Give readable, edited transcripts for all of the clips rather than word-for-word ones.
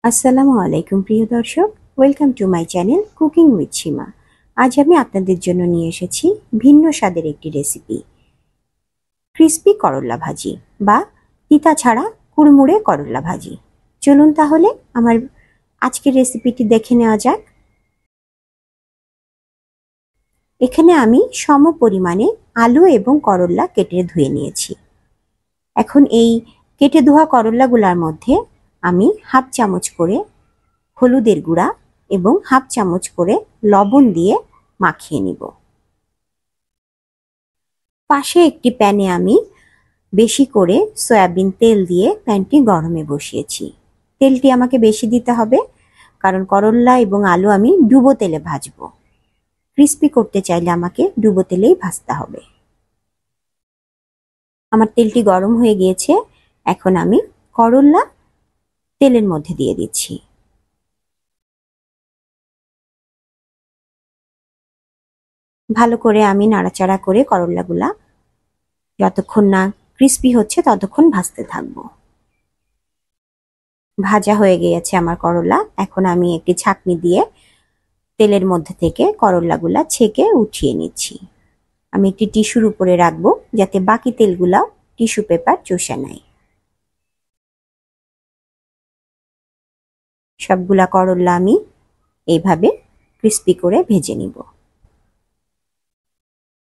আসসালামু আলাইকুম প্রিয় দর্শক, welcome to my channel cooking with Seema. আজ আমি আপনাদের জন্য নিয়ে এসেছি ভিন্ন স্বাদের একটি রেসিপি, ক্রিস্পি করল্লা ভাজি বা তিতা ছাড়া কুড়মুড়ে করল্লা ভাজি। চলুন তাহলে আমার আজকের রেসিপিটি দেখে নেওয়া যাক। এখানে আমি সম পরিমাণে আলু এবং করল্লা কেটে ধুয়ে নিয়েছি। এখন এই কেটে ধোয়া করল্লাগুলোর মধ্যে আমি হাফ চামচ করে হলুদের গুঁড়া এবং হাফ চামচ করে লবণ দিয়ে মাখিয়ে নিব। পাশে একটি প্যানে আমি বেশি করে সয়াবিন তেল দিয়ে প্যানটি গরমে বসিয়েছি। তেলটি আমাকে বেশি দিতে হবে, কারণ করল্লা এবং আলু আমি ডুবো তেলে ভাজবো। ক্রিস্পি করতে চাইলে আমাকে ডুবো তেলেই ভাজতে হবে। আমার তেলটি গরম হয়ে গিয়েছে। এখন আমি করল্লা তেলের মধ্যে দিয়ে দিচ্ছি। ভালো করে আমি নাড়াচাড়া করে করল্লাগুলা যতক্ষণ না ক্রিস্পি হচ্ছে ততক্ষণ ভাজতে থাকবো। ভাজা হয়ে গিয়েছে আমার করলা। এখন আমি একটি ছাঁকনি দিয়ে তেলের মধ্যে থেকে করল্লাগুলা ছেঁকে উঠিয়ে নিচ্ছি। আমি একটি টিস্যুর উপরে রাখবো যাতে বাকি তেলগুলাও টিস্যু পেপার চুষে নেয়। সবগুলা করল্লা আমি এইভাবে ক্রিস্পি করে ভেজে নিব।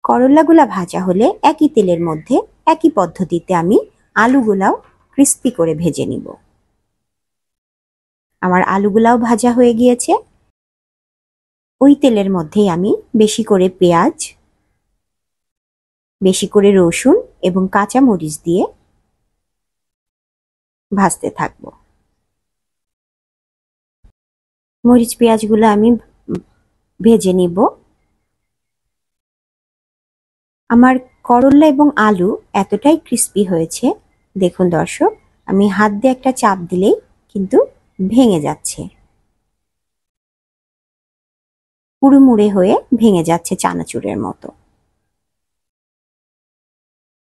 করল্লাগুলা ভাজা হলে একই তেলের মধ্যে একই পদ্ধতিতে আমি আলুগুলাও ক্রিস্পি করে ভেজে নিব। আমার আলুগুলাও ভাজা হয়ে গিয়েছে। ওই তেলের মধ্যেই আমি বেশি করে পেঁয়াজ, বেশি করে রসুন এবং কাঁচা মরিচ দিয়ে ভাজতে থাকবো। মরিচ পেঁয়াজগুলো আমি ভেজে নিব। আমার করল্লা এবং আলু এতটাই ক্রিস্পি হয়েছে, দেখুন দর্শক, আমি হাত দিয়ে একটা চাপ দিলেই কিন্তু ভেঙে যাচ্ছে, কুড়মুড়ে হয়ে ভেঙে যাচ্ছে চানাচুরের মতো।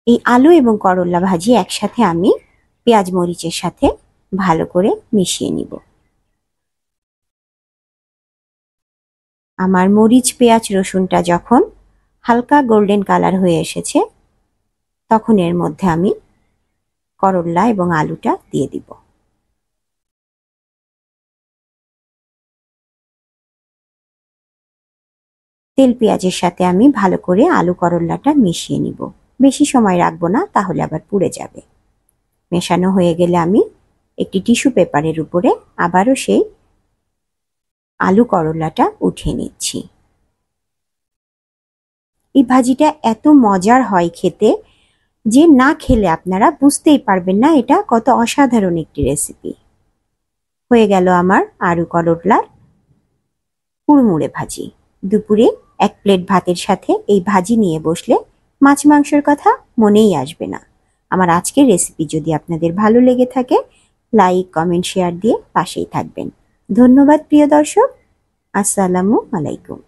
এই আলু এবং করল্লা ভাজি একসাথে আমি পেঁয়াজ মরিচের সাথে ভালো করে মিশিয়ে নিব। আমার মরিচ পেঁয়াজ রসুনটা যখন হালকা গোল্ডেন কালার হয়ে এসেছে, তখন এর মধ্যে আমি করল্লা এবং আলুটা দিয়ে দিব। তেল পেঁয়াজের সাথে আমি ভালো করে আলু করল্লাটা মিশিয়ে নিব। বেশি সময় রাখবো না, তাহলে আবার পুড়ে যাবে। মেশানো হয়ে গেলে আমি একটি টিস্যু পেপারের উপরে আবারও সেই আলু করল্লাটা উঠিয়ে নিচ্ছি। এই ভাজিটা এত মজার হয় খেতে যে না খেলে আপনারা বুঝতেই পারবেন না এটা কত অসাধারণ একটি রেসিপি। হয়ে গেল আমার আলু করল্লার কুড়মুড়ে ভাজি। দুপুরে এক প্লেট ভাতের সাথে এই ভাজি নিয়ে বসলে মাছ মাংসের কথা মনেই আসবে না। আমার আজকের রেসিপি যদি আপনাদের ভালো লেগে থাকে, লাইক কমেন্ট শেয়ার দিয়ে পাশেই থাকবেন। ধন্যবাদ প্রিয় দর্শক। আসসালামু আলাইকুম।